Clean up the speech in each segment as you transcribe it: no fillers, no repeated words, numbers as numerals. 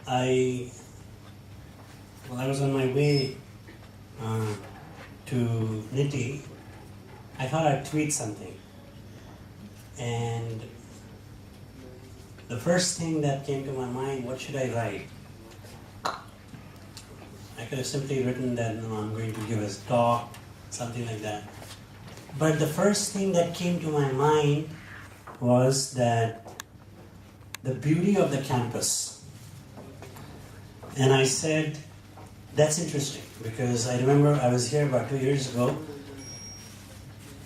I was on my way to NITIE. I thought I'd tweet something. And the first thing that came to my mind, what should I write? I could have simply written that I'm going to give a talk, something like that. But the first thing that came to my mind was that the beauty of the campus. And I said, that's interesting, because I remember I was here about 2 years ago,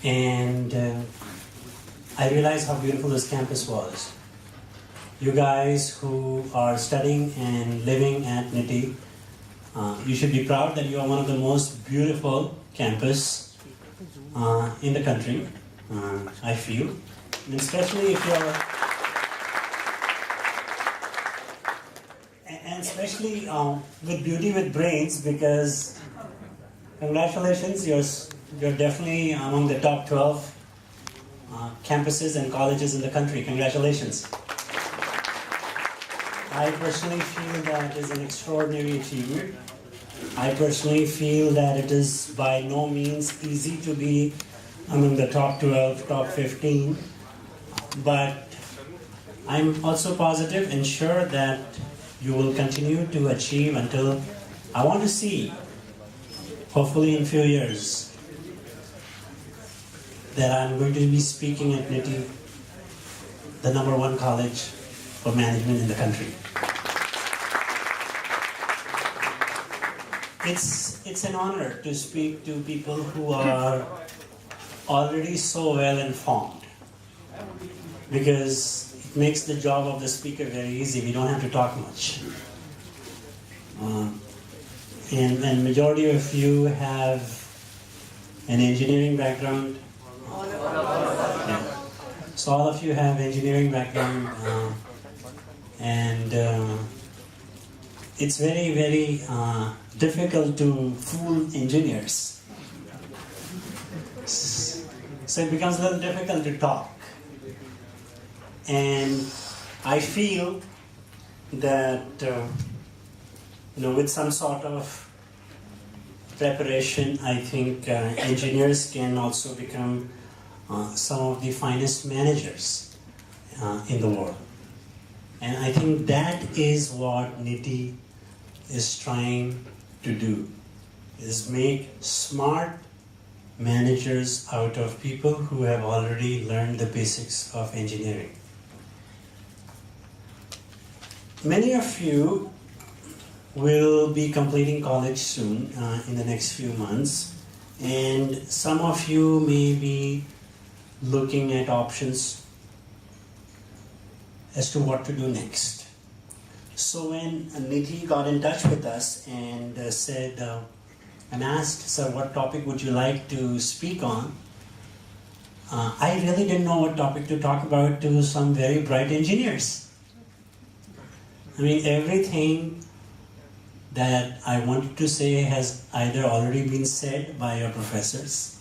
and I realized how beautiful this campus was. You guys who are studying and living at NITIE, you should be proud that you are one of the most beautiful campus in the country, I feel. And especially if you're, and especially with beauty with brains, because congratulations, you're definitely among the top 12 campuses and colleges in the country. Congratulations. I personally feel that is an extraordinary achievement. I personally feel that it is by no means easy to be among the top 12, top 15, but I'm also positive and sure that you will continue to achieve until I want to see, hopefully in a few years, that I'm going to be speaking at NITIE, the #1 college for management in the country. It's an honor to speak to people who are already so well informed, because it makes the job of the speaker very easy. We don't have to talk much. And majority of you have an engineering background. Yeah. So all of you have engineering background, and it's very, very difficult to fool engineers. So it becomes a little difficult to talk. And I feel that with some sort of preparation, I think engineers can also become some of the finest managers in the world. And I think that is what NITIE is trying to do, is make smart managers out of people who have already learned the basics of engineering. Many of you will be completing college soon, in the next few months, and some of you may be looking at options as to what to do next. So when NITIE got in touch with us and said, and asked, sir, what topic would you like to speak on? I really didn't know what topic to talk about to some very bright engineers. I mean, everything that I wanted to say has either already been said by your professors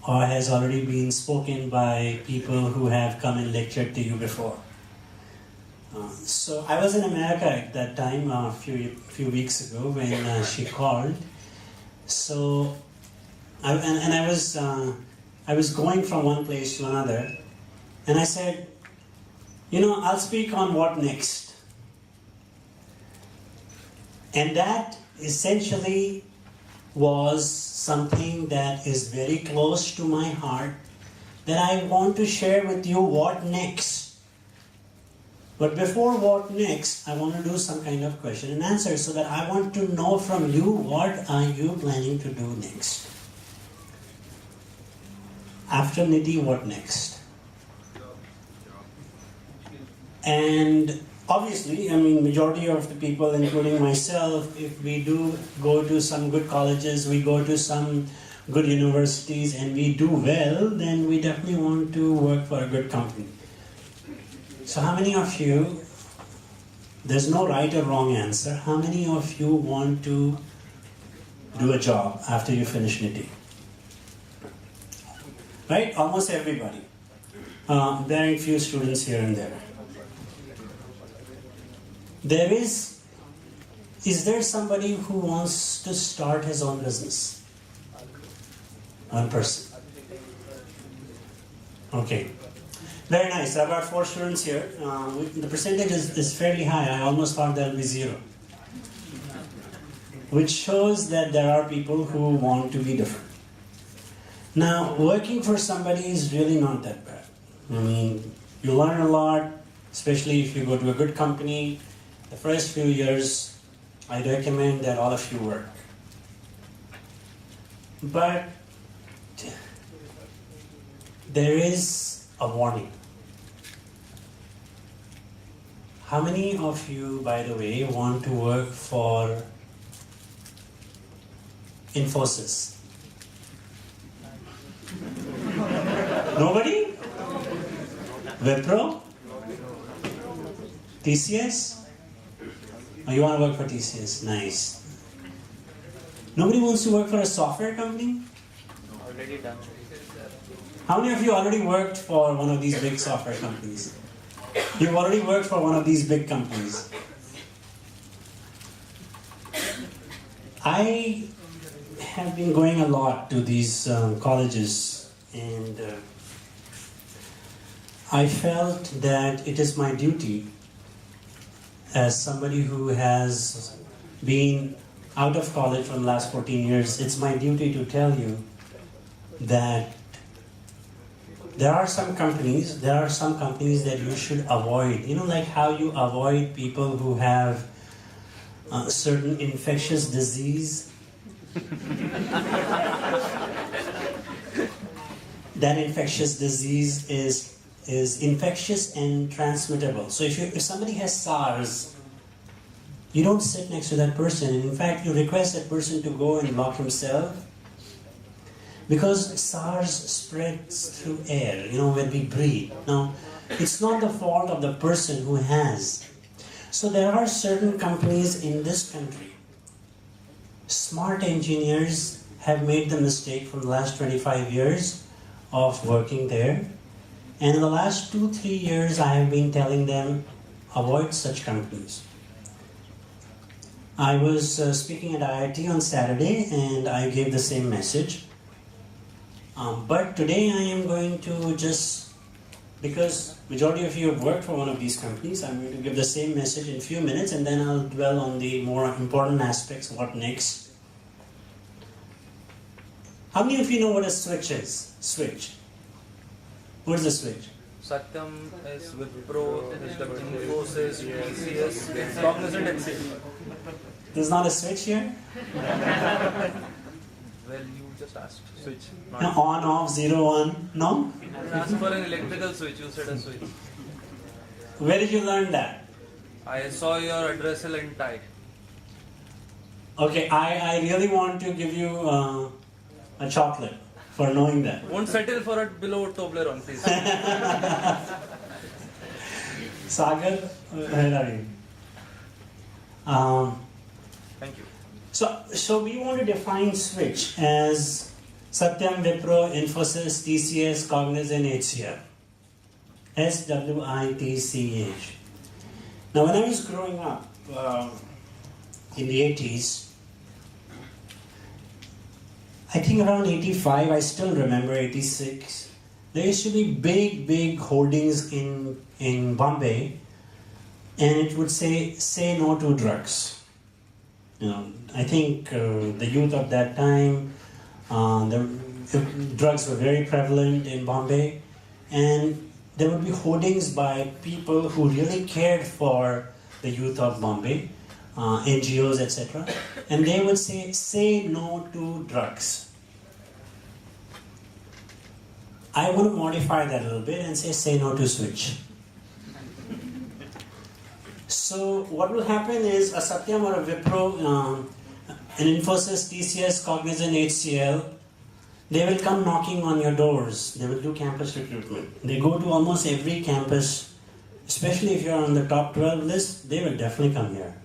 or has already been spoken by people who have come and lectured to you before. So I was in America at that time, a few weeks ago, when she called. So, I was going from one place to another, and I said, I'll speak on what next. And that essentially was something that is very close to my heart, that I want to share with you what next. But before what next, I want to do some kind of question and answer, so that I want to know from you, what are you planning to do next? After NITIE, what next? And obviously, majority of the people, including myself, if we do go to some good colleges, we go to some good universities, and we do well, then we definitely want to work for a good company. So how many of you, there's no right or wrong answer, how many of you want to do a job after you finish NITIE? Right? Almost everybody. There are a few students here and there. Is there somebody who wants to start his own business? One person. Okay. Very nice. I've got 4 students here. The percentage is fairly high. I almost thought there will be 0. Which shows that there are people who want to be different. Now, working for somebody is really not that bad. I mean, you learn a lot, especially if you go to a good company. The first few years, I recommend that all of you work. But there is a warning. How many of you, by the way, want to work for Infosys? Nobody? Wipro? TCS? Oh, you want to work for TCS? Nice. Nobody wants to work for a software company? Already done. How many of you already worked for one of these big software companies? You've already worked for one of these big companies. I have been going a lot to these colleges, and I felt that it is my duty as somebody who has been out of college for the last 14 years, it's my duty to tell you that there are some companies that you should avoid. You know, like how you avoid people who have a certain infectious disease. That infectious disease is infectious and transmittable. So if somebody has SARS, you don't sit next to that person. And in fact, you request that person to go and lock himself. Because SARS spreads through air, you know, when we breathe. Now, it's not the fault of the person who has. So there are certain companies in this country. Smart engineers have made the mistake for the last 25 years of working there. And in the last 2-3 years, I have been telling them, avoid such companies. I was speaking at IIT on Saturday, and I gave the same message. But today I am going to just, because majority of you have worked for one of these companies, I'm going to give the same message in a few minutes, and then I'll dwell on the more important aspects. What next? How many of you know what a switch is? Switch. What is a switch? Satyam is Wipro, Infosys, TCS, Cognizant, etc. There's not a switch here? Well, you just asked switch. No, on, off, 0, 1, no? I asked for an electrical switch, you said a switch. Where did you learn that? I saw your addressal and tie. Okay, I really want to give you a chocolate for knowing that. Won't settle for it below Toblerone, please. Sagar, where are you? Thank you. So we want to define switch as Satyam, Wipro, Infosys, TCS, Cognizant, HCL. SWITCH. Now when I was growing up in the 80s, I think around 85, I still remember 86, there used to be big hoardings in Bombay, and it would say no to drugs. You know, I think the youth of that time, the drugs were very prevalent in Bombay, and there would be hoardings by people who really cared for the youth of Bombay, NGOs, etc. And they would say no to drugs. I want to modify that a little bit and say no to switch. So what will happen is a Satyam or a Wipro, an Infosys, TCS, Cognizant, HCL, they will come knocking on your doors. They will do campus recruitment. They go to almost every campus, especially if you're on the top 12 list, they will definitely come here.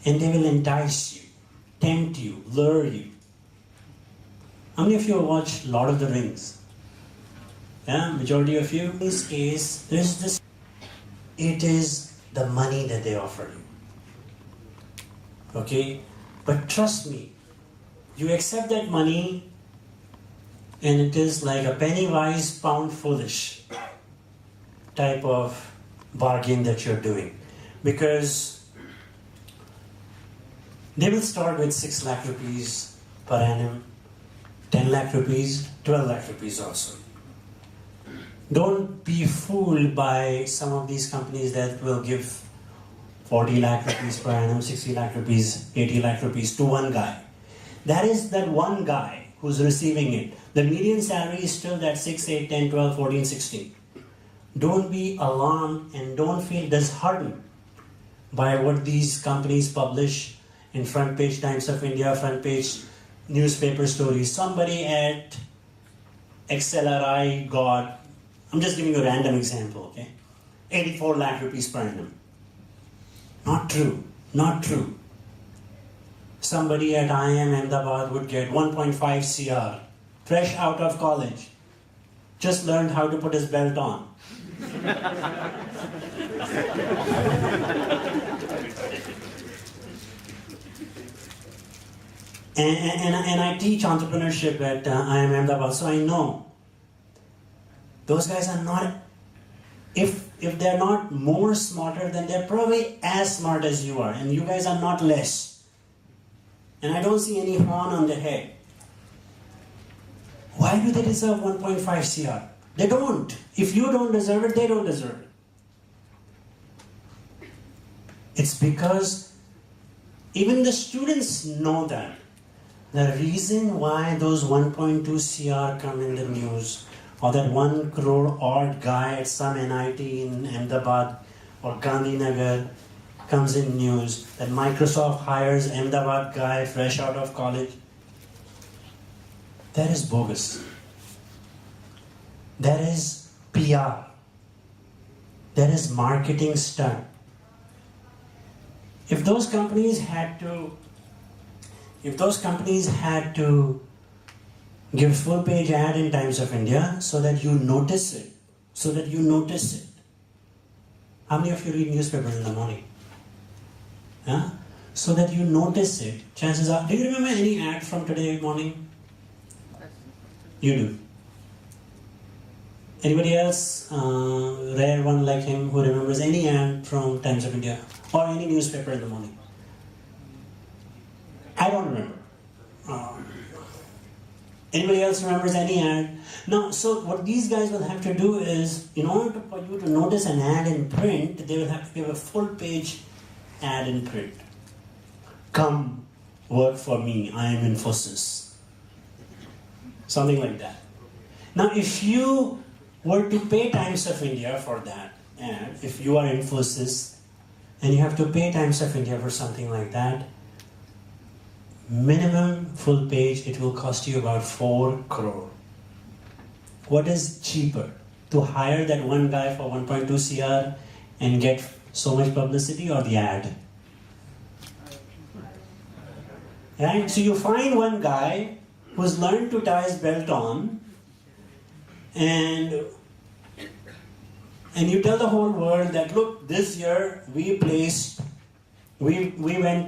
And they will entice you, tempt you, lure you. How many of you have watched Lord of the Rings? Yeah, majority of you. In this case, there's this. It is the money that they offer you. Okay? But trust me, you accept that money and it is like a penny wise, pound foolish type of bargain that you're doing. Because they will start with 6 lakh rupees per annum, 10 lakh rupees, 12 lakh rupees also. Don't be fooled by some of these companies that will give 40 lakh rupees per annum, 60 lakh rupees, 80 lakh rupees to one guy. That is that one guy who's receiving it. The median salary is still that 6, 8, 10, 12, 14, 16. Don't be alarmed and don't feel disheartened by what these companies publish in front page Times of India, front page newspaper stories. Somebody at XLRI got, I'm just giving you a random example, okay? 84 lakh rupees per annum. Not true, not true. Somebody at IIM Ahmedabad would get 1.5 CR, fresh out of college, just learned how to put his belt on. And I teach entrepreneurship at IIM Ahmedabad, so I know those guys are not, if they're not more smarter, then they're probably as smart as you are, and you guys are not less. And I don't see any horn on the head. Why do they deserve 1.5 CR? They don't. If you don't deserve it, they don't deserve it. It's because even the students know that. The reason why those 1.2 CR come in the news, or that 1 crore odd guy at some NIT in Ahmedabad or Gandhinagar comes in news, that Microsoft hires Ahmedabad guy fresh out of college, that is bogus. That is PR. That is marketing stunt. If those companies had to give full page ad in Times of India so that you notice it. How many of you read newspapers in the morning? Huh? So that you notice it. Chances are, do you remember any ad from today morning? You do. Anybody else, rare one like him, who remembers any ad from Times of India or any newspaper in the morning? I don't remember. Anybody else remembers any ad? Now, so what these guys will have to do is, in order for you to notice an ad in print, they will have to give a full page ad in print. Come work for me, I am Infosys. Something like that. Now, if you were to pay Times of India for that ad, if you are Infosys, and you have to pay Times of India for something like that, minimum full page, it will cost you about 4 crore. What is cheaper? To hire that one guy for 1.2 CR and get so much publicity, or the ad? Right? So you find one guy who's learned to tie his belt on, and you tell the whole world that, look, this year we went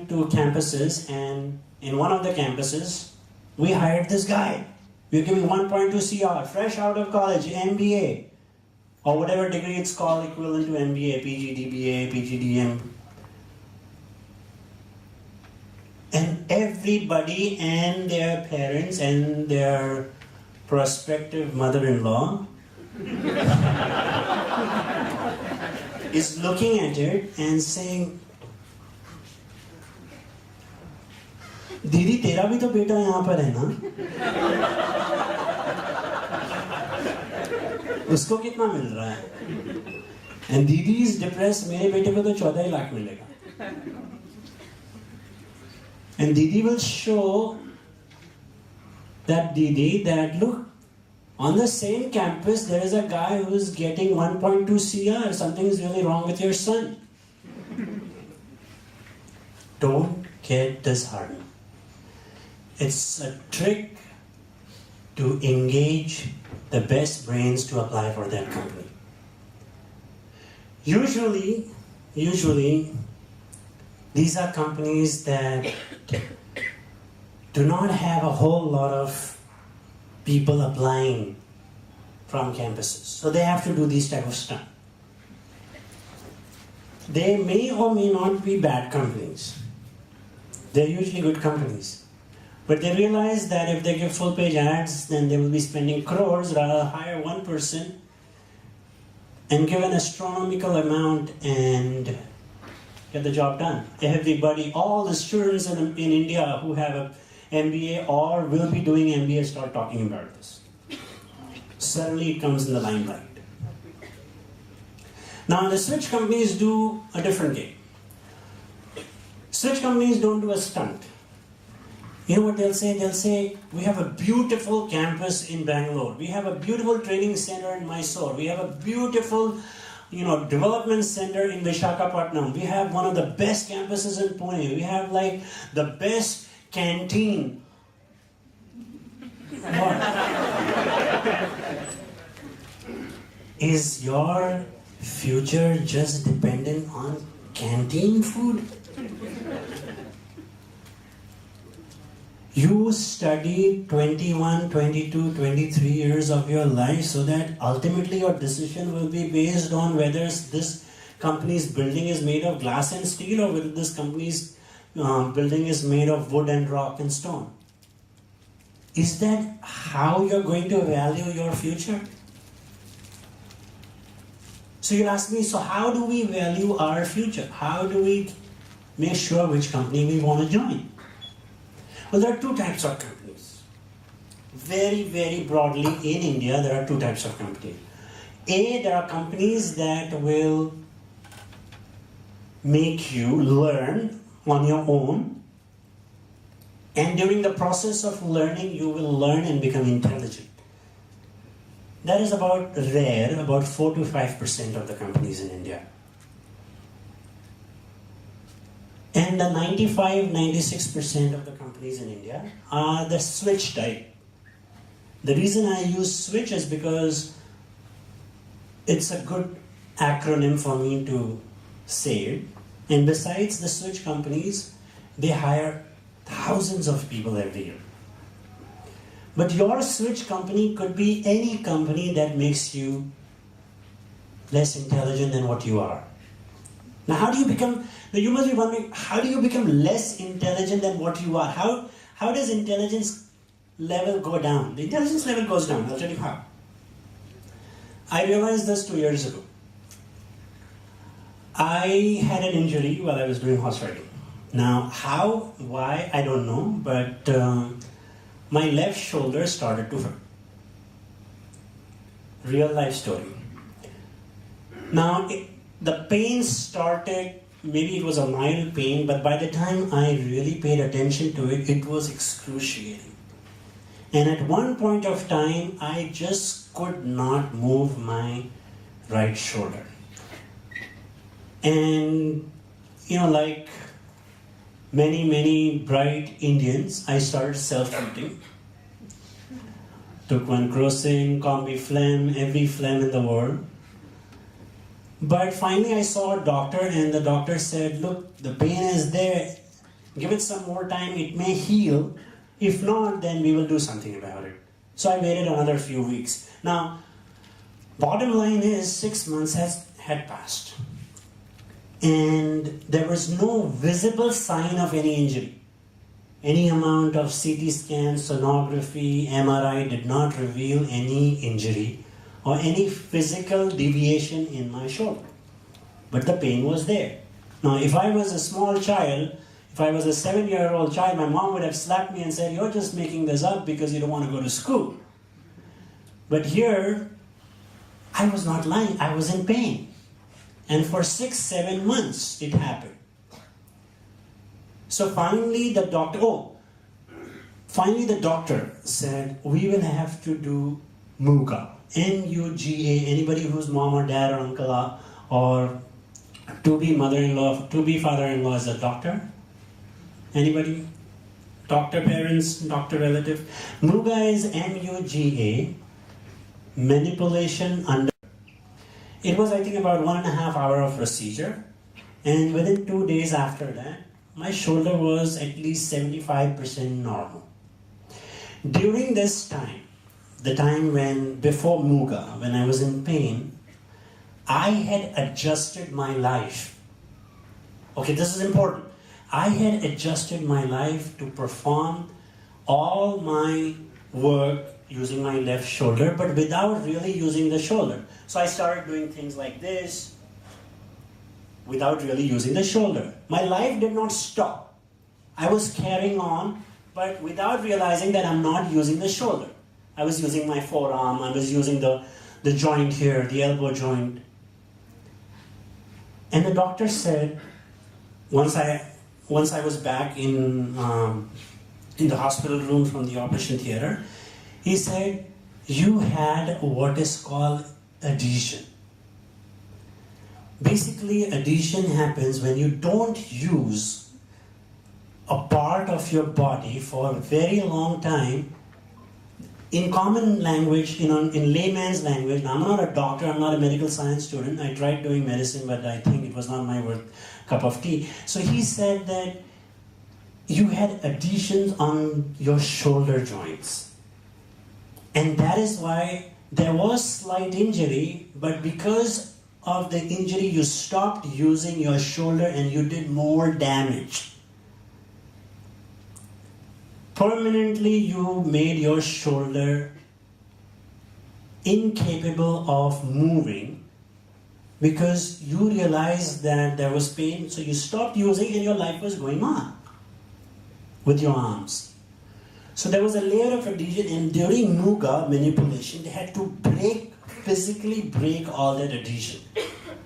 to campuses, and in one of the campuses, we hired this guy. We're giving 1.2 CR, fresh out of college, MBA, or whatever degree it's called, equivalent to MBA, PGDBA, PGDM. And everybody and their parents and their prospective mother-in-law is looking at it and saying, दीदी तेरा भी तो बेटा यहाँ पर है ना, उसको कितना मिल रहा है? And दीदी is depressed, मेरे बेटे को तो 14 लाख मिलेगा. And Didi will show that Didi that, look, on the same campus there is a guy who is getting 1.2 CR. Something is really wrong with your son. Don't get disheartened. It's a trick to engage the best brains to apply for that company. Usually usually these are companies that do not have a whole lot of people applying from campuses. So they have to do these type of stuff. They may or may not be bad companies. They're usually good companies. But they realize that if they give full page ads, then they will be spending crores rather than hire one person and give an astronomical amount and get the job done. Everybody, all the students in India who have an MBA or will be doing MBA start talking about this. Suddenly it comes in the limelight. Now the switch companies do a different game. Switch companies don't do a stunt. You know what they'll say? They'll say, we have a beautiful campus in Bangalore. We have a beautiful training center in Mysore. We have a beautiful, development center in Visakhapatnam. We have one of the best campuses in Pune. We have like the best canteen. Is your future just dependent on canteen food? You studied 21, 22, 23 years of your life so that ultimately your decision will be based on whether this company's building is made of glass and steel or whether this company's building is made of wood and rock and stone. Is that how you're going to value your future? So you'll ask me, so how do we value our future? How do we make sure which company we want to join? Well, there are two types of companies. Very, very broadly in India, there are two types of companies. There are companies that will make you learn on your own, and during the process of learning, you will learn and become intelligent. That is about 4 to 5% of the companies in India. And the 95-96% of the companies in India are the switch type. The reason I use switch is because it's a good acronym for me to say it. And besides the switch companies, they hire thousands of people every year. But your switch company could be any company that makes you less intelligent than what you are. Now, how do you become? Now you must be wondering, how do you become less intelligent than what you are? How does intelligence level go down? The intelligence level goes down. I'll tell you how. I realized this 2 years ago. I had an injury while I was doing horse riding. Now, how, why, I don't know, but my left shoulder started to hurt. Real life story. Now, the pain started, maybe it was a mild pain, but by the time I really paid attention to it, it was excruciating. And at one point of time, I just could not move my right shoulder. And, like many bright Indians, I started self-treating. Took one Crocin, Combi Phlegm, every phlegm in the world. But finally I saw a doctor and the doctor said, look, the pain is there. Give it some more time, it may heal. If not, then we will do something about it. So I waited another few weeks. Now, bottom line is 6 months had passed. And there was no visible sign of any injury. Any amount of CT scan, sonography, MRI did not reveal any injury or any physical deviation in my shoulder. But the pain was there. Now, if I was a small child, if I was a 7-year-old child, my mom would have slapped me and said, you're just making this up because you don't want to go to school. But here, I was not lying, I was in pain. And for 6-7 months, it happened. So finally the doctor said, we will have to do MUGA. M-U-G-A, anybody whose mom or dad or uncle or to-be mother-in-law, to-be father-in-law is a doctor. Anybody? Doctor parents, doctor relative. MUGA is M-U-G-A, manipulation under. It was, I think, about 1.5 hours of procedure. And within 2 days after that, my shoulder was at least 75% normal. During this time, the time when, before Muga, when I was in pain, I had adjusted my life. Okay, this is important. I had adjusted my life to perform all my work using my left shoulder, but without really using the shoulder. So I started doing things like this without really using the shoulder. My life did not stop. I was carrying on, but without realizing that I'm not using the shoulder. I was using my forearm, I was using the joint here, the elbow joint. And the doctor said, once I was back in the hospital room from the operation theater, he said, you had what is called adhesion. Basically, adhesion happens when you don't use a part of your body for a very long time. In common language, in layman's language, now I'm not a doctor, I'm not a medical science student. I tried doing medicine, but I think it was not my cup of tea. So he said that you had adhesions on your shoulder joints. And that is why there was slight injury, but because of the injury, you stopped using your shoulder and you did more damage. Permanently, you made your shoulder incapable of moving because you realized that there was pain, so you stopped using and your life was going on with your arms. So there was a layer of adhesion, and during Muga manipulation, they had to physically break all that adhesion.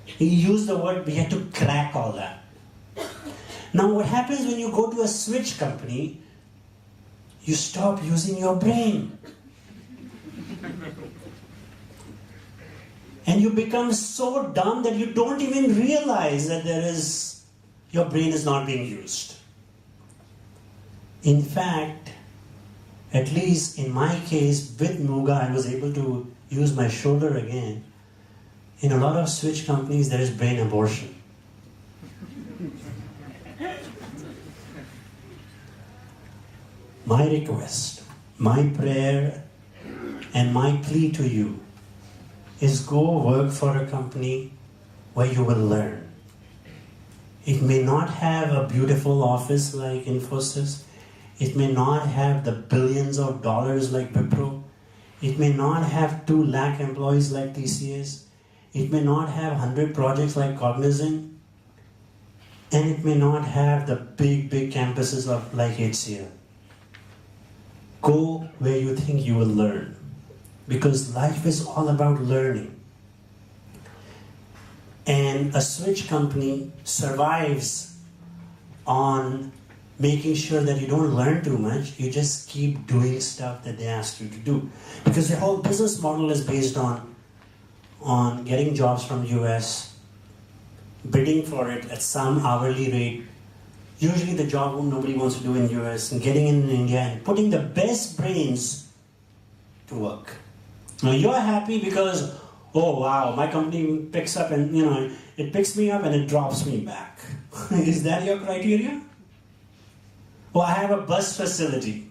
He used the word, we had to crack all that. Now what happens when you go to a switch company, you stop using your brain. And you become so dumb that you don't even realize that your brain is not being used. In fact, at least in my case, with Muga, I was able to use my shoulder again. In a lot of switch companies, there is brain abortion. My request, my prayer, and my plea to you is go work for a company where you will learn. It may not have a beautiful office like Infosys. It may not have the billions of dollars like Wipro. It may not have 2 lakh employees like TCS. It may not have 100 projects like Cognizant. And it may not have the big campuses like HCL. Go where you think you will learn. Because life is all about learning. And a switch company survives on making sure that you don't learn too much, you just keep doing stuff that they ask you to do. Because the whole business model is based on getting jobs from US, bidding for it at some hourly rate, usually the job nobody wants to do in US, and getting in India and putting the best brains to work. Now you're happy because, oh wow, my company picks up and it picks me up and it drops me back. Is that your criteria? Well, I have a bus facility.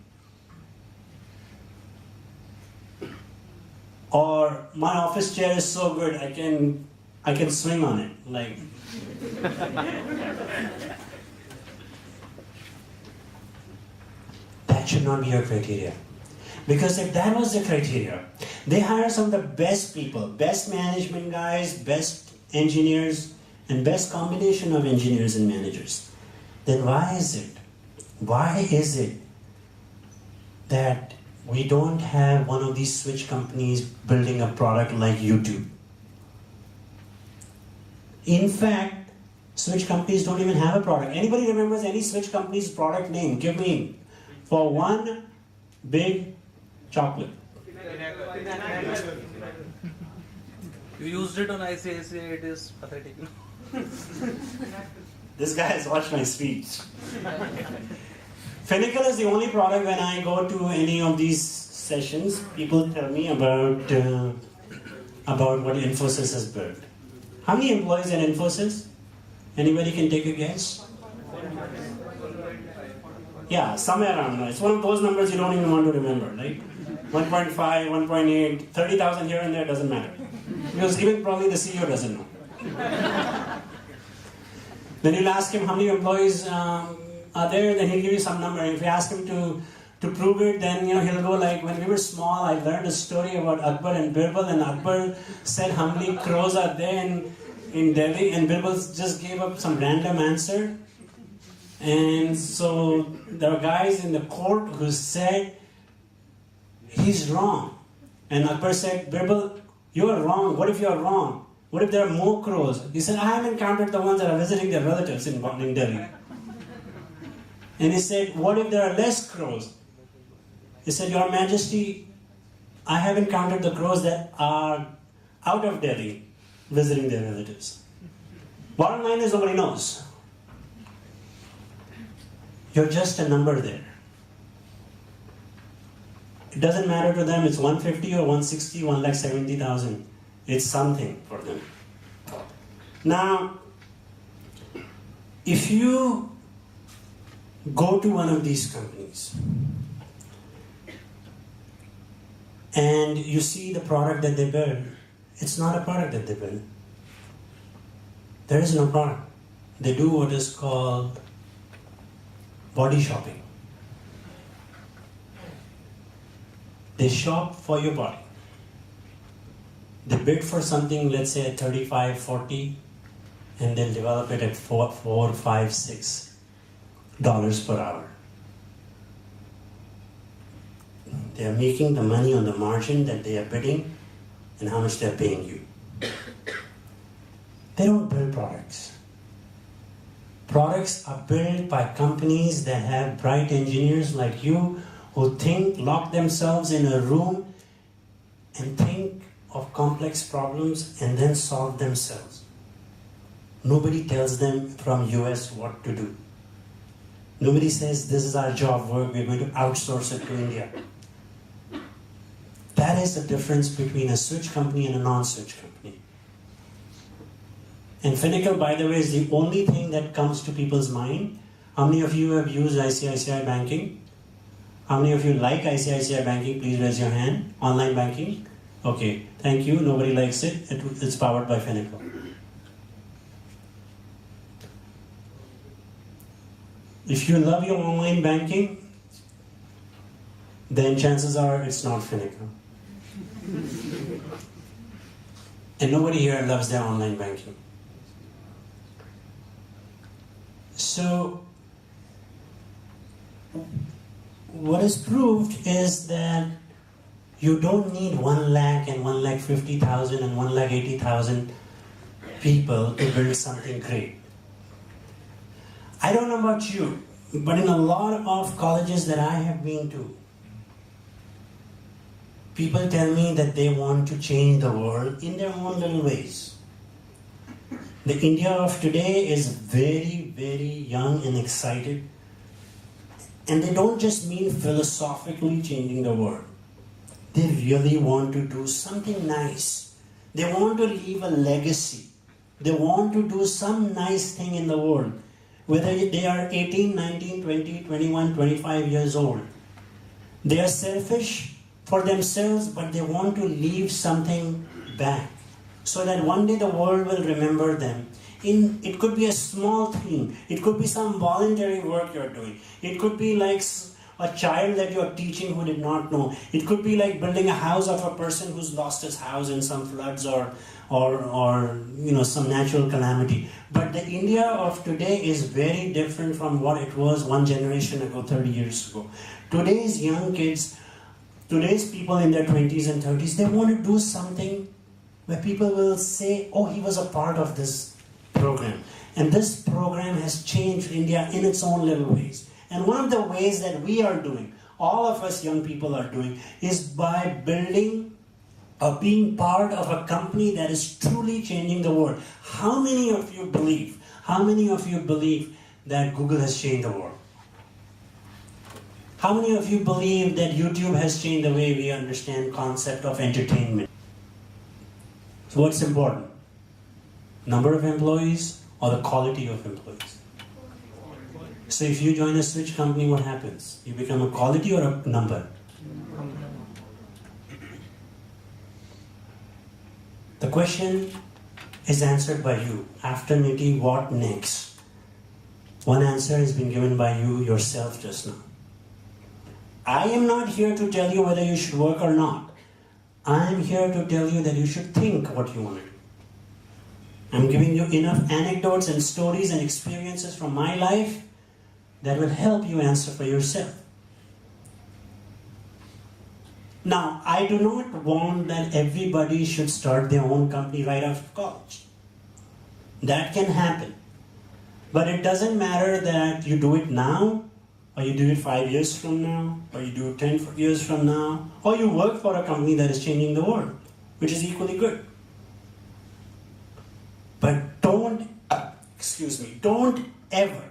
Or my office chair is so good I can swing on it. Like that should not be your criteria. Because if that was the criteria, they hire some of the best people, best management guys, best engineers, and best combination of engineers and managers. Then why is it that we don't have one of these switch companies building a product like YouTube? In fact, switch companies don't even have a product. Anybody remembers any switch company's product name? Give me for one big chocolate. You used it on ICICI, it is pathetic. This guy has watched my speech. Finical is the only product when I go to any of these sessions, people tell me about what Infosys has built. How many employees in Infosys? Anybody can take a guess? Yeah, somewhere around there. It's one of those numbers you don't even want to remember, right? 1.5, 1.8, 30,000 here and there doesn't matter. Because even probably the CEO doesn't know. Then you'll ask him how many employees are there, then he'll give you some number. If you ask him to prove it, then he'll go like, when we were small, I learned a story about Akbar and Birbal, and Akbar said how many crows are there in Delhi, and Birbal just gave up some random answer. And so there are guys in the court who said, he's wrong. And Akbar said, Birbal, you are wrong. What if you are wrong? What if there are more crows? He said, I haven't counted the ones that are visiting their relatives in Delhi. And he said, what if there are less crows? He said, Your Majesty, I haven't counted the crows that are out of Delhi visiting their relatives. Bottom line is nobody knows. You're just a number there. It doesn't matter to them, it's 150 or 160, 170,000. It's something for them. Now, if you go to one of these companies and you see the product that they build, it's not a product that they build. There is no product. They do what is called body shopping. They shop for your body. They bid for something, let's say at 35, 40, and they'll develop it at $4, $5, $6 per hour. They are making the money on the margin that they are bidding and how much they are paying you. They don't build products. Products are built by companies that have bright engineers like you who lock themselves in a room and think of complex problems and then solve themselves. Nobody tells them from US what to do. Nobody says, this is our job work, we're going to outsource it to India. That is the difference between a switch company and a non-switch company. And Finacle, by the way, is the only thing that comes to people's mind. How many of you have used ICICI banking? How many of you like ICICI banking? Please raise your hand. Online banking? Okay, thank you. Nobody likes it. It's powered by Finacle. If you love your online banking, then chances are it's not Finacle. And nobody here loves their online banking. So, what is proved is that you don't need 1 lakh and 1,50,000 and 1,80,000 people to build something great. I don't know about you, but in a lot of colleges that I have been to, people tell me that they want to change the world in their own little ways. The India of today is very, very young and excited. And they don't just mean philosophically changing the world. They really want to do something nice. They want to leave a legacy. They want to do some nice thing in the world. Whether they are 18, 19, 20, 21, 25 years old. They are selfish for themselves, but they want to leave something back. So that one day the world will remember them. It could be a small thing. It could be some voluntary work you're doing. It could be like a child that you're teaching who did not know. It could be like building a house of a person who's lost his house in some floods or some natural calamity. But the India of today is very different from what it was one generation ago, 30 years ago. Today's young kids, today's people in their 20s and 30s, they want to do something where people will say, oh, he was a part of this program. And this program has changed India in its own little ways. And one of the ways that we are doing, all of us young people are doing, is by building or being part of a company that is truly changing the world. How many of you believe that Google has changed the world? How many of you believe that YouTube has changed the way we understand concept of entertainment? So what's important? Number of employees or the quality of employees? So if you join a switch company, what happens? You become a quality or a number? The question is answered by you. After NITIE, what next? One answer has been given by you yourself just now. I am not here to tell you whether you should work or not. I am here to tell you that you should think what you want to do. I'm giving you enough anecdotes and stories and experiences from my life that will help you answer for yourself. Now, I do not want that everybody should start their own company right after college. That can happen. But it doesn't matter that you do it now, or you do it 5 years from now, or you do it 10 years from now, or you work for a company that is changing the world, which is equally good. But don't ever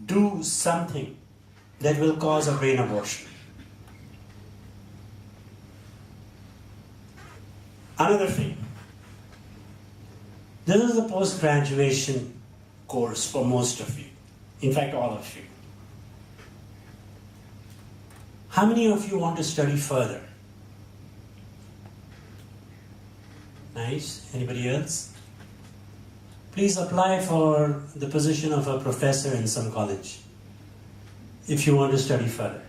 do something that will cause a brain abortion. Another thing, this is a post-graduation course for most of you, in fact all of you. How many of you want to study further? Nice. Anybody else? Please apply for the position of a professor in some college if you want to study further.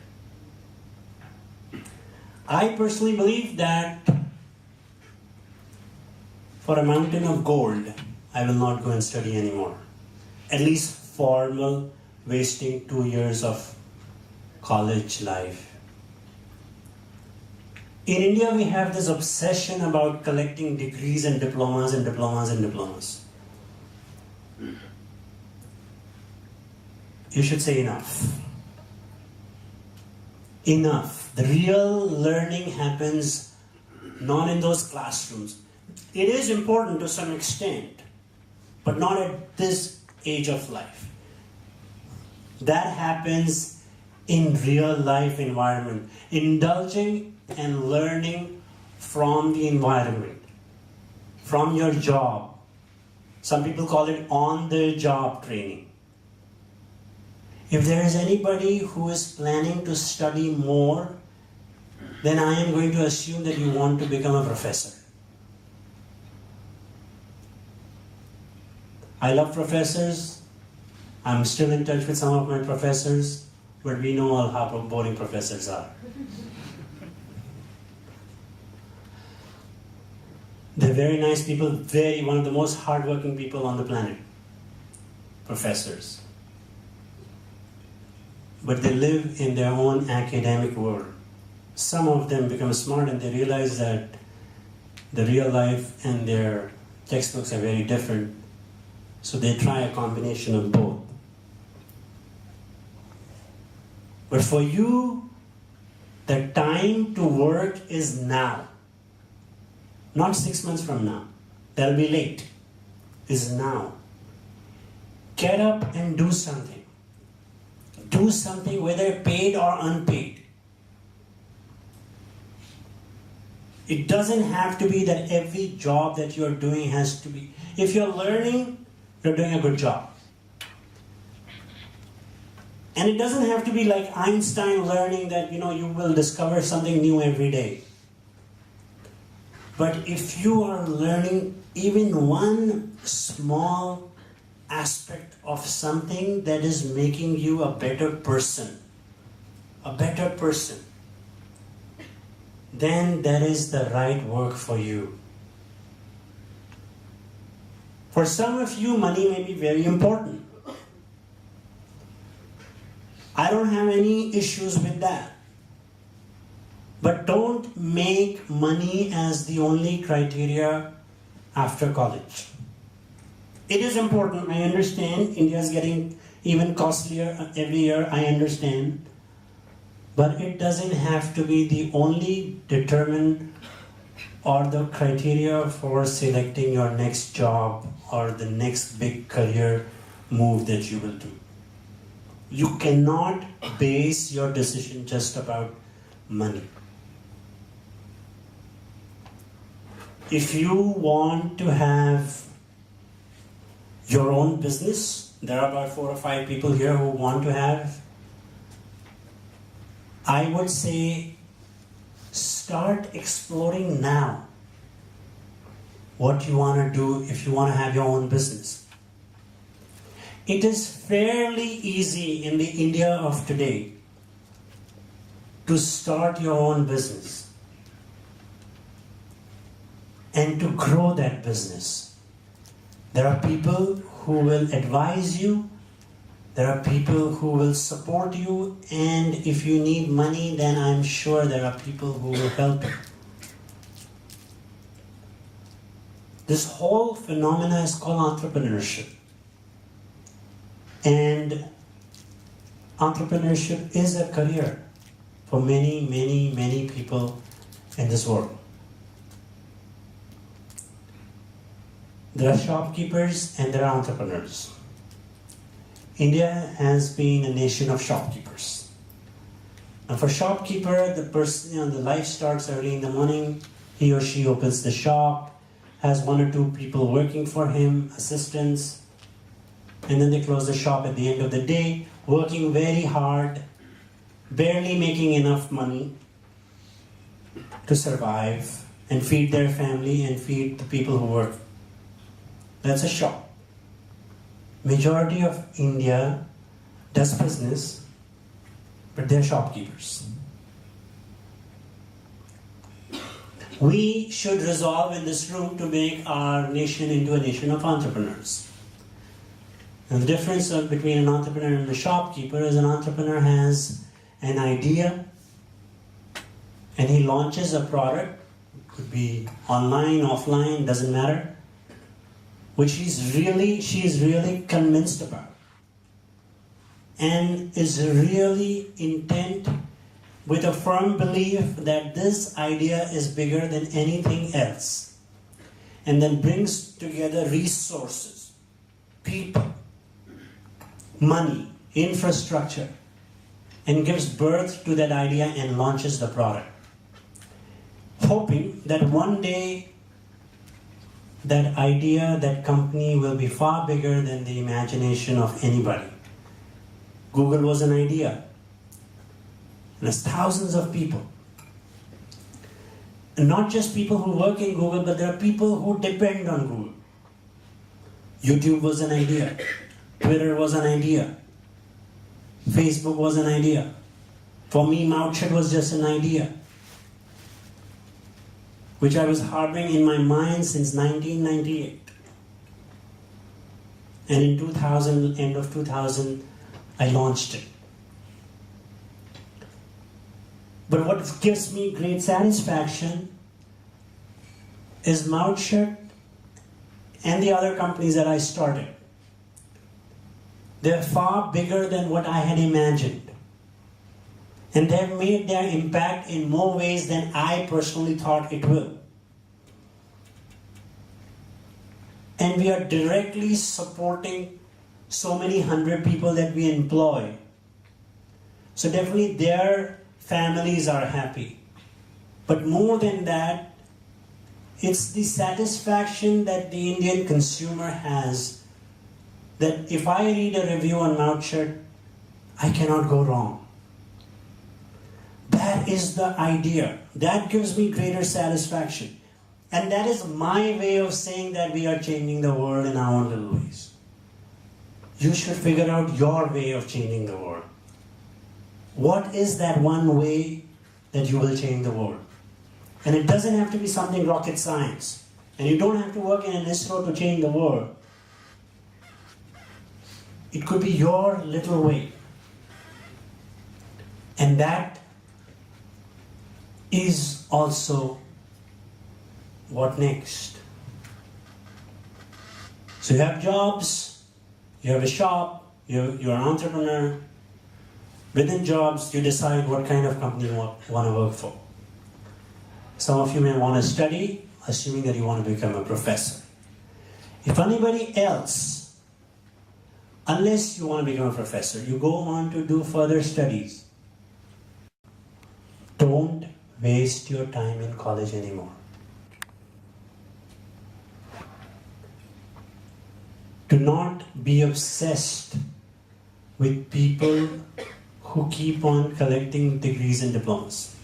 I personally believe that for a mountain of gold, I will not go and study anymore. At least formal, wasting 2 years of college life. In India, we have this obsession about collecting degrees and diplomas and diplomas and diplomas. You should say enough. Enough. The real learning happens not in those classrooms. It is important to some extent, but not at this age of life. That happens in real life environment, indulging and learning from the environment, from your job. Some people call it on-the-job training. If there is anybody who is planning to study more, then I am going to assume that you want to become a professor. I love professors. I'm still in touch with some of my professors, but we know all how boring professors are. They're very nice people, one of the most hardworking people on the planet. Professors. But they live in their own academic world. Some of them become smart and they realize that the real life and their textbooks are very different. So they try a combination of both. But for you, the time to work is now. Not 6 months from now. That'll be late. Is now. Get up and do something. Do something whether paid or unpaid. It doesn't have to be that every job that you're doing has to be. If you're learning, you're doing a good job. And it doesn't have to be like Einstein learning that, you will discover something new every day. But if you are learning even one small aspect of something that is making you a better person, then that is the right work for you. For some of you, money may be very important. I don't have any issues with that. But don't make money as the only criteria after college. It is important, I understand. India is getting even costlier every year, I understand. But it doesn't have to be the only determinant or the criteria for selecting your next job or the next big career move that you will do. You cannot base your decision just about money. If you want to have your own business. There are about 4 or 5 people here who want to have. I would say start exploring now what you want to do if you want to have your own business. It is fairly easy in the India of today to start your own business and to grow that business. There are people who will advise you. There are people who will support you, and if you need money, then I'm sure there are people who will help you. This whole phenomena is called entrepreneurship. And entrepreneurship is a career for many, many, many people in this world. There are shopkeepers and there are entrepreneurs. India has been a nation of shopkeepers. And for shopkeeper, the person, the life starts early in the morning. He or she opens the shop, has 1 or 2 people working for him, assistants, and then they close the shop at the end of the day, working very hard, barely making enough money to survive and feed their family and feed the people who work. That's a shop. Majority of India does business, but they're shopkeepers. We should resolve in this room to make our nation into a nation of entrepreneurs. And the difference between an entrepreneur and a shopkeeper is an entrepreneur has an idea and he launches a product, could be online, offline, doesn't matter, which she is really convinced about and is really intent with a firm belief that this idea is bigger than anything else, and then brings together resources, people, money, infrastructure, and gives birth to that idea and launches the product, hoping that one day that idea, that company will be far bigger than the imagination of anybody. Google was an idea. And there's thousands of people. And not just people who work in Google, but there are people who depend on Google. YouTube was an idea. Twitter was an idea. Facebook was an idea. For me, Mouthshut was just an idea, which I was harboring in my mind since 1998. And in 2000, end of 2000, I launched it. But what gives me great satisfaction is Mouthshut and the other companies that I started. They're far bigger than what I had imagined. And they've made their impact in more ways than I personally thought it will. And we are directly supporting so many 100 people that we employ. So definitely their families are happy. But more than that, it's the satisfaction that the Indian consumer has that if I read a review on Mouthshut, I cannot go wrong. That is the idea. That gives me greater satisfaction. And that is my way of saying that we are changing the world in our own little ways. You should figure out your way of changing the world. What is that one way that you will change the world? And it doesn't have to be something rocket science. And you don't have to work in an ISRO to change the world. It could be your little way. And that is also what next. So you have jobs, you have a shop, you're an entrepreneur. Within jobs, you decide what kind of company you want to work for. Some of you may want to study, assuming that you want to become a professor. If anybody else, unless you want to become a professor, you go on to do further studies. Don't waste your time in college anymore. Do not be obsessed with people who keep on collecting degrees and diplomas.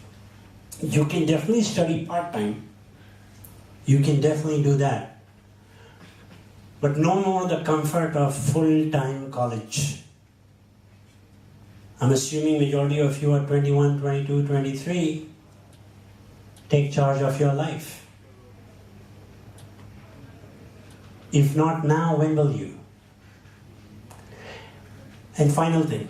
You can definitely study part-time. You can definitely do that. But no more the comfort of full-time college. I'm assuming majority of you are 21, 22, 23. Take charge of your life. If not now, when will you? And final thing,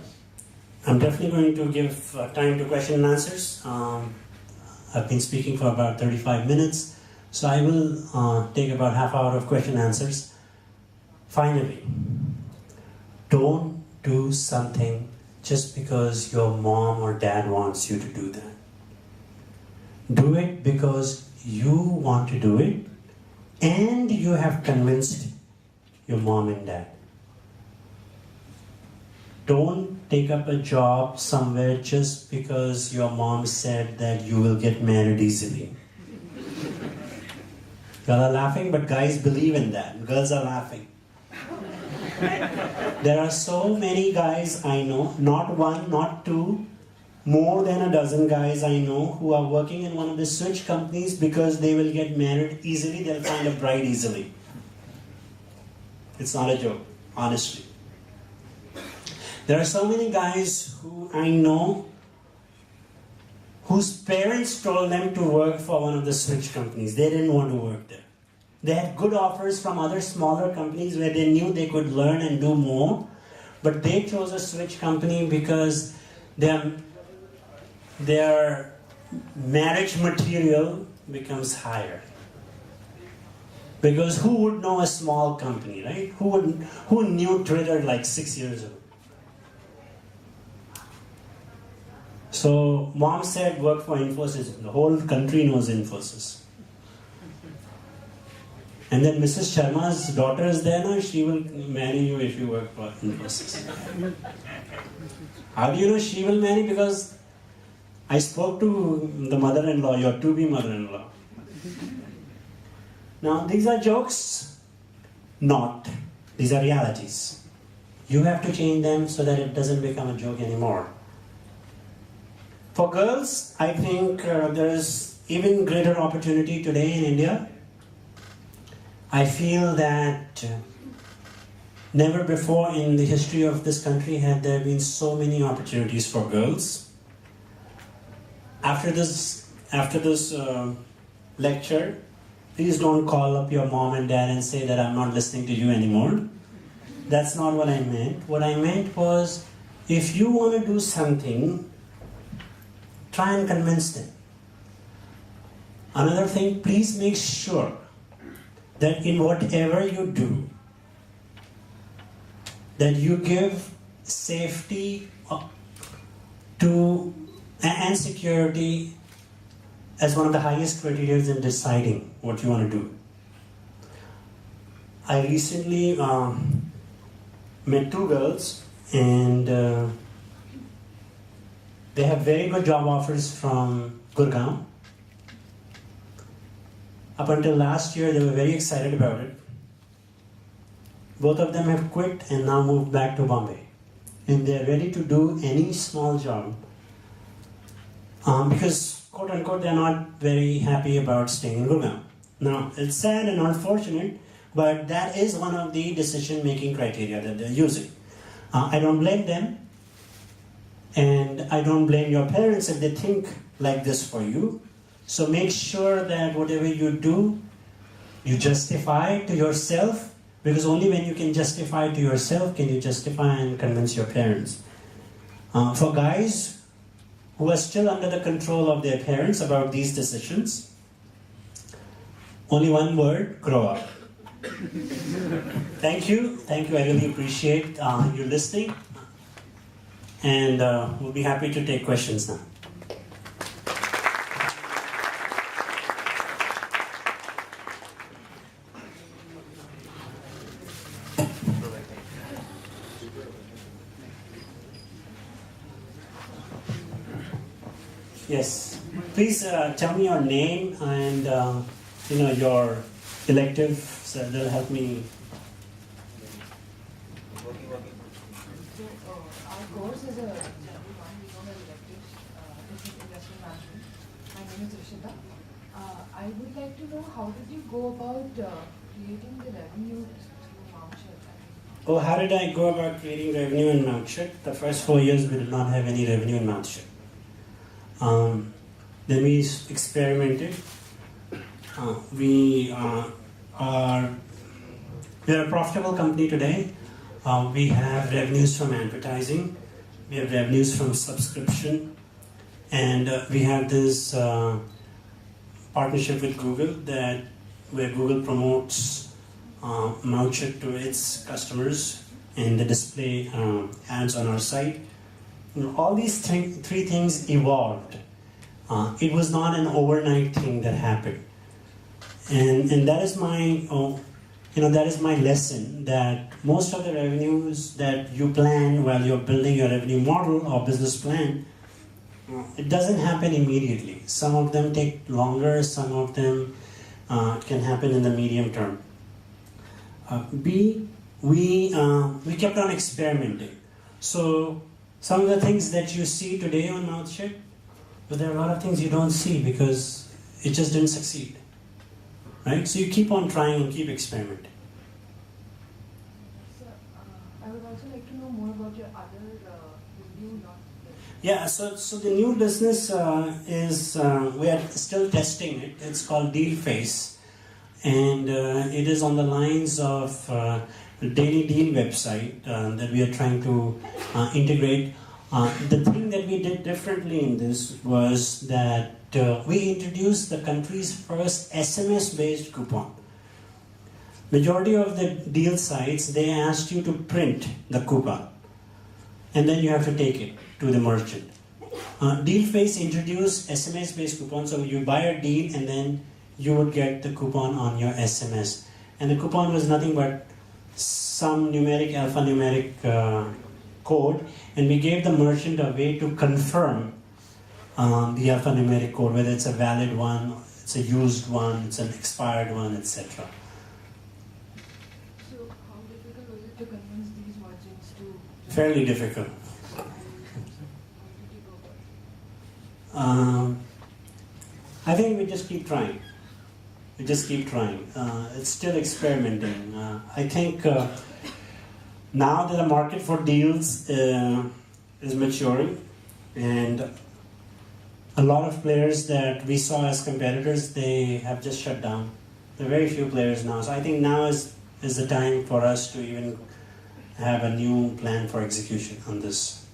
I'm definitely going to give time to question and answers. I've been speaking for about 35 minutes, so I will take about half hour of question and answers. Finally, don't do something just because your mom or dad wants you to do that. Do it because you want to do it and you have convinced your mom and dad. Don't take up a job somewhere just because your mom said that you will get married easily. Y'all are laughing, but guys believe in that. Girls are laughing. There are so many guys I know, not one, not two, more than a dozen guys I know who are working in one of the switch companies because they will get married easily, they'll find a bride easily. It's not a joke, honestly. There are so many guys who I know whose parents told them to work for one of the switch companies. They didn't want to work there. They had good offers from other smaller companies where they knew they could learn and do more, but they chose a switch company because their marriage material becomes higher. Because who would know a small company, right? Who knew Twitter like 6 years ago? So mom said work for Infosys. The whole country knows Infosys. And then Mrs. Sharma's daughter is there now. She will marry you if you work for Infosys. How do you know she will marry? Because I spoke to the mother-in-law, your to-be mother-in-law. Now, these are jokes? Not. These are realities. You have to change them so that it doesn't become a joke anymore. For girls, I think there is even greater opportunity today in India. I feel that never before in the history of this country had there been so many opportunities for girls. After this lecture, please don't call up your mom and dad and say that I'm not listening to you anymore. That's not what I meant. What I meant was, if you want to do something, try and convince them. Another thing, please make sure that in whatever you do, that you give safety to and security as one of the highest criteria in deciding what you want to do. I recently met two girls, and they have very good job offers from Gurgaon. Up until last year, they were very excited about it. Both of them have quit and now moved back to Bombay. And they're ready to do any small job. Because, quote unquote, they're not very happy about staying in Gurgaon. Now, it's sad and unfortunate, but that is one of the decision-making criteria that they're using. I don't blame them. And I don't blame your parents if they think like this for you. So make sure that whatever you do, you justify to yourself, because only when you can justify to yourself can you justify and convince your parents. For guys who are still under the control of their parents about these decisions, only one word: grow up. Thank you, I really appreciate you listening, and we'll be happy to take questions now. Yes, please tell me your name and your elective, so that'll help me. course is a general one. We don't have electives. This is investment management. My name is Rishita. I would like to know how did you go about creating the revenue through Mouthshut? Oh, how did I go about creating revenue in Mouthshut? The first 4 years we did not have any revenue in Mouthshut. Then we experimented. We are a profitable company today. We have revenues from advertising. We have revenues from subscription. And we have this partnership with Google where Google promotes Mouthshut to its customers and they display ads on our site. All these three things evolved. It was not an overnight thing that happened. And that is my lesson, that most of the revenues that you plan while you're building your revenue model or business plan, it doesn't happen immediately. Some of them take longer, some of them can happen in the medium term. We kept on experimenting. So some of the things that you see today on Mouthshut, but there are a lot of things you don't see because it just didn't succeed. Right? So you keep on trying and keep experimenting. So, I would also like to know more about your other review. Yeah, so the new business is, we are still testing it. It's called DealFace. And it is on the lines of Daily Deal website that we are trying to integrate. The thing that we did differently in this was that we introduced the country's first SMS-based coupon. Majority of the deal sites, they asked you to print the coupon and then you have to take it to the merchant. DealFace introduced SMS-based coupon, so you buy a deal and then you would get the coupon on your SMS. And the coupon was nothing but some alphanumeric code, and we gave the merchant a way to confirm the alphanumeric code, whether it's a valid one, it's a used one, it's an expired one, etc. So how difficult was it to convince these merchants to... Fairly difficult. I think we just keep trying. It's still experimenting. I think now that the market for deals is maturing, and a lot of players that we saw as competitors, they have just shut down. There are very few players now. So I think now is the time for us to even have a new plan for execution on this.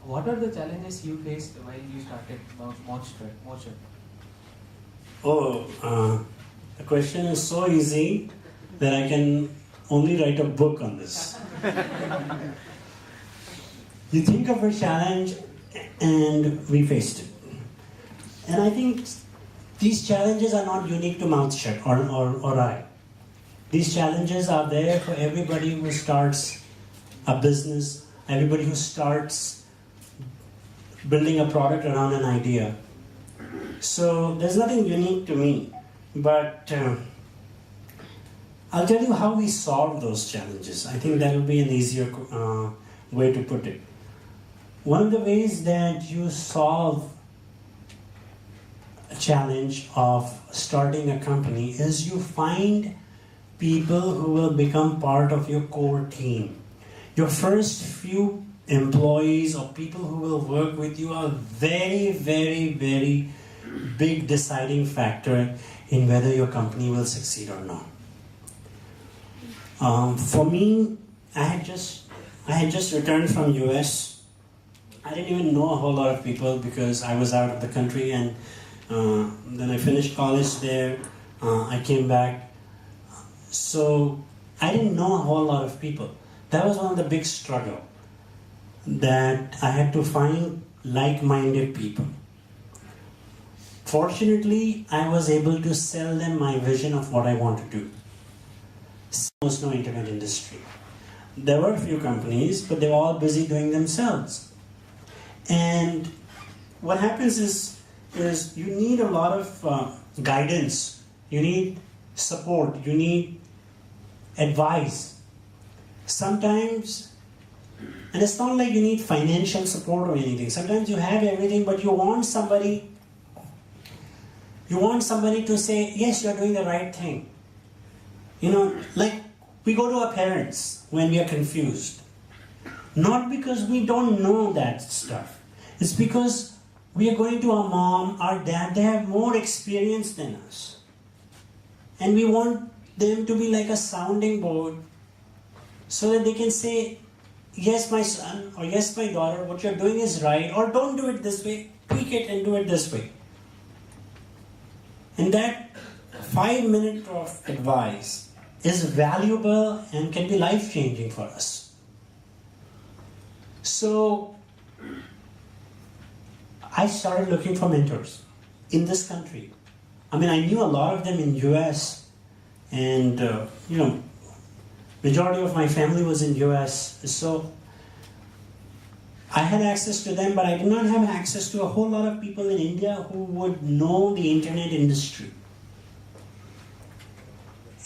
What are the challenges you faced while you started Mouthshut? The question is so easy that I can only write a book on this. You think of a challenge and we faced it. And I think these challenges are not unique to Mouthshut or I. These challenges are there for everybody who starts a business, everybody who starts building a product around an idea. So there's nothing unique to me, but I'll tell you how we solve those challenges. I think that will be an easier way to put it. One of the ways that you solve a challenge of starting a company is you find people who will become part of your core team. Your first few employees or people who will work with you are very, very, very big deciding factor in whether your company will succeed or not. For me, I had just returned from US. I didn't even know a whole lot of people because I was out of the country, and then I finished college there. I came back. So I didn't know a whole lot of people. That was one of the big struggles, that I had to find like-minded people. Fortunately, I was able to sell them my vision of what I want to do. There was no internet industry. There were a few companies, but they were all busy doing themselves. And what happens is you need a lot of guidance. You need support, you need advice. Sometimes, and it's not like you need financial support or anything. Sometimes you have everything, but you want somebody to say, yes, you're doing the right thing. You know, like we go to our parents when we are confused. Not because we don't know that stuff. It's because we are going to our mom, our dad, they have more experience than us. And we want them to be like a sounding board so that they can say, yes, my son, or yes, my daughter, what you're doing is right, or don't do it this way, tweak it and do it this way. And that 5 minutes of advice is valuable and can be life-changing for us. So, I started looking for mentors in this country. I mean, I knew a lot of them in US, and majority of my family was in US, so I had access to them, but I did not have access to a whole lot of people in India who would know the internet industry.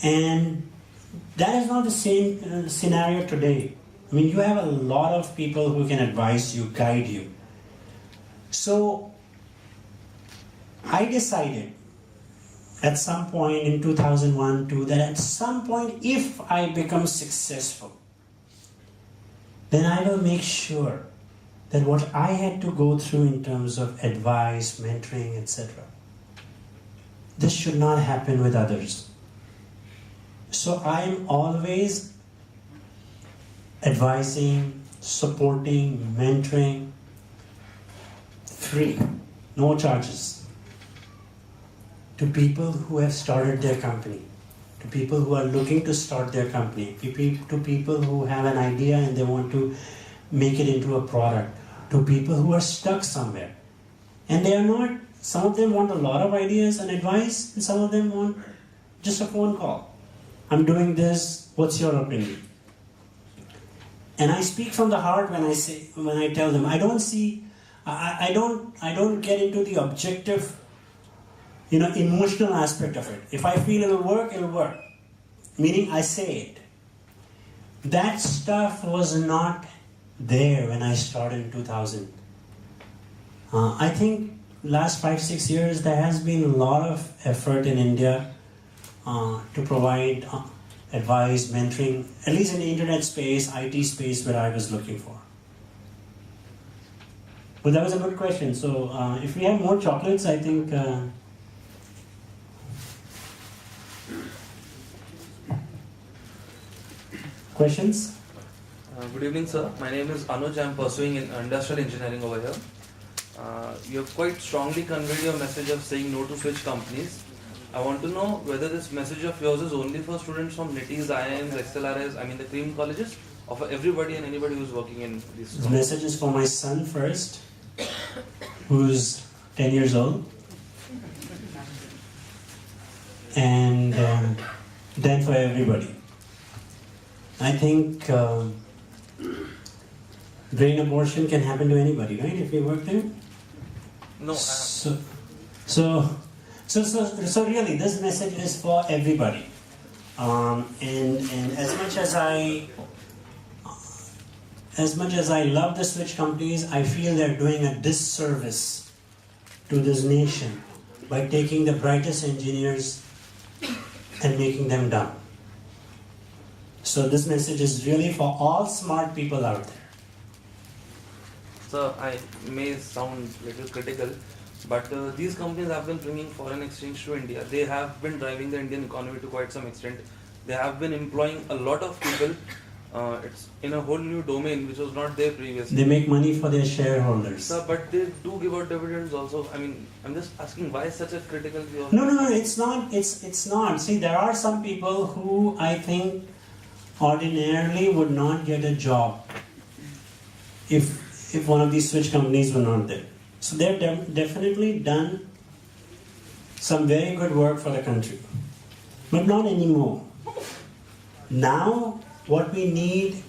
And that is not the same scenario today. I mean, you have a lot of people who can advise you, guide you. So, I decided at some point in 2001-2 that at some point, if I become successful, then I will make sure that what I had to go through in terms of advice, mentoring, etc., this should not happen with others. So I am always advising, supporting, mentoring, free, no charges, to people who have started their company, to people who are looking to start their company, to people who have an idea and they want to make it into a product, to people who are stuck somewhere. And they are not, some of them want a lot of ideas and advice, and some of them want just a phone call. I'm doing this, what's your opinion? And I speak from the heart when I tell them, I don't get into the objective, emotional aspect of it. If I feel it'll work, it'll work. Meaning I say it. That stuff was not there when I started in 2000. I think last 5-6 years there has been a lot of effort in India to provide advice, mentoring, at least in the internet space, IT space where I was looking for. But that was a good question. So if we have more chocolates, I think... Questions? Good evening, sir. My name is Anuj. I am pursuing industrial engineering over here. You have quite strongly conveyed your message of saying no to switch companies. I want to know whether this message of yours is only for students from NITIEs, IIMs, XLRS, the cream colleges, or for everybody and anybody who's working in these. The message is for my son first, who's 10 years old, and then for everybody. I think brain abortion can happen to anybody, right? If you work there. No. So really, this message is for everybody. And as much as I love the switch companies, I feel they're doing a disservice to this nation by taking the brightest engineers and making them dumb. So this message is really for all smart people out there. Sir, I may sound a little critical, but these companies have been bringing foreign exchange to India. They have been driving the Indian economy to quite some extent. They have been employing a lot of people. It's in a whole new domain which was not there previously. They make money for their shareholders. Sir, but they do give out dividends also. I'm just asking, why such a critical view? No, it's not. It's not. See, there are some people who I think ordinarily would not get a job if one of these switch companies were not there. So they've definitely done some very good work for the country, but not anymore. Now what we need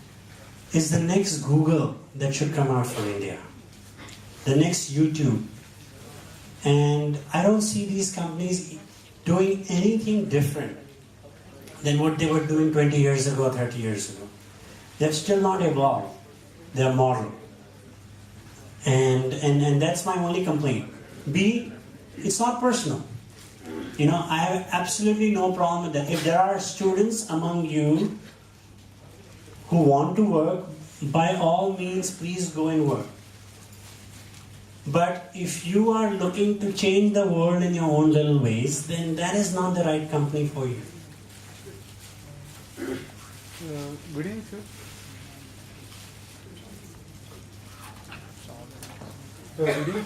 is the next Google that should come out from India, the next YouTube. And I don't see these companies doing anything different than what they were doing 20 years ago, 30 years ago. They've still not evolved their model. And that's my only complaint. B, it's not personal. You know, I have absolutely no problem with that. If there are students among you who want to work, by all means, please go and work. But if you are looking to change the world in your own little ways, then that is not the right company for you. Good evening, sir.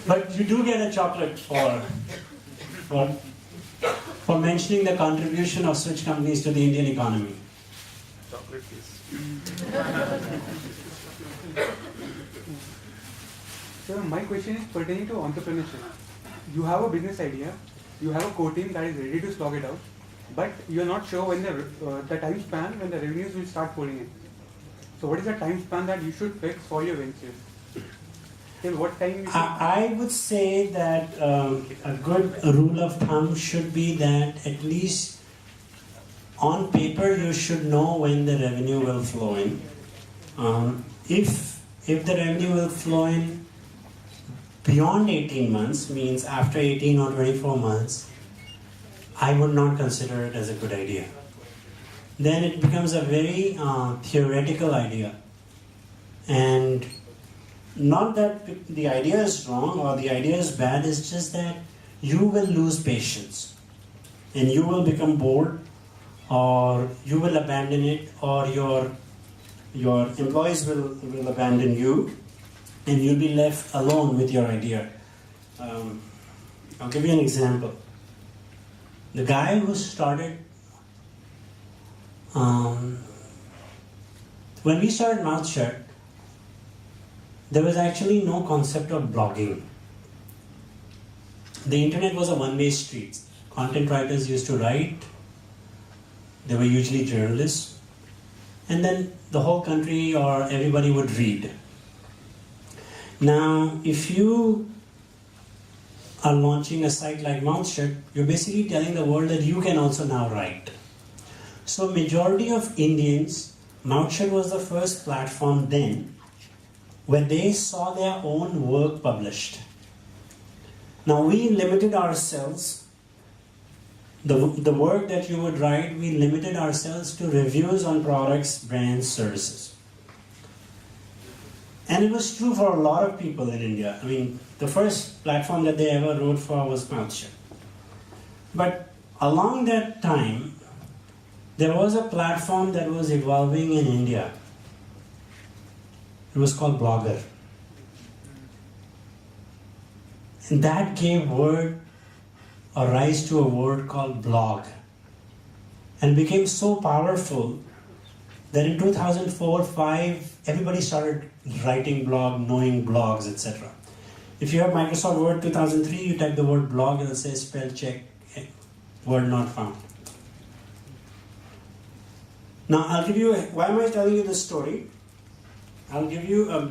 But you do get a chocolate for mentioning the contribution of such companies to the Indian economy. Chocolate, please. Sir, my question is pertaining to entrepreneurship. You have a business idea, you have a core team that is ready to slog it out, but you are not sure when the time span when the revenues will start pouring in. So what is the time span that you should fix for your ventures? Till what time you should... I would say that a good rule of thumb should be that at least on paper you should know when the revenue will flow in. If the revenue will flow in beyond 18 months, means after 18 or 24 months, I would not consider it as a good idea. Then it becomes a very theoretical idea. And not that the idea is wrong or the idea is bad, it's just that you will lose patience and you will become bored, or you will abandon it, or your employees will abandon you, and you'll be left alone with your idea. I'll give you an example. The guy who started, when we started Mouthshut, there was actually no concept of blogging. The internet was a one-way street. Content writers used to write. They were usually journalists. And then the whole country or everybody would read. Now, if you are launching a site like Mouthshut, you're basically telling the world that you can also now write. So majority of Indians, Mouthshut was the first platform then where they saw their own work published. Now we limited ourselves, the work that you would write, we limited ourselves to reviews on products, brands, services. And it was true for a lot of people in India. I mean, the first platform that they ever wrote for was Mouthshut. But along that time, there was a platform that was evolving in India. It was called Blogger. And that gave rise to a word called blog. And became so powerful that in 2004-05, everybody started writing blog, knowing blogs, etc. If you have Microsoft Word 2003, you type the word blog and it says spell check, word not found. Now I'll give you, why am I telling you this story? I'll give you a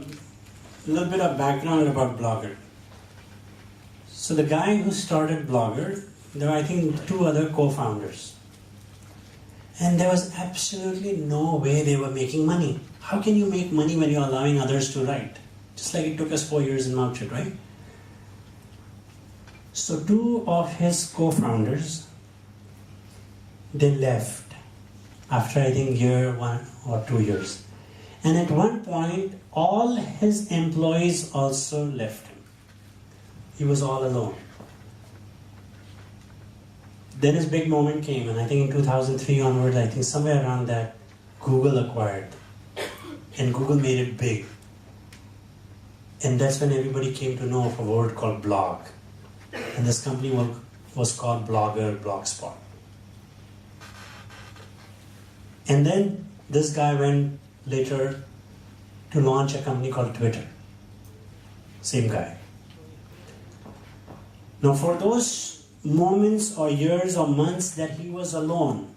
little bit of background about Blogger. So the guy who started Blogger, there were I think 2 other co-founders. And there was absolutely no way they were making money. How can you make money when you're allowing others to write? Just like it took us 4 years in Mouthshut, right? So 2 of his co-founders, they left after I think year 1 or 2 years. And at one point, all his employees also left him. He was all alone. Then his big moment came, and I think in 2003 onwards, I think somewhere around that, Google acquired. And Google made it big. And that's when everybody came to know of a word called blog. And this company was called Blogger, Blogspot. And then this guy went later to launch a company called Twitter. Same guy. Now for those moments or years or months that he was alone,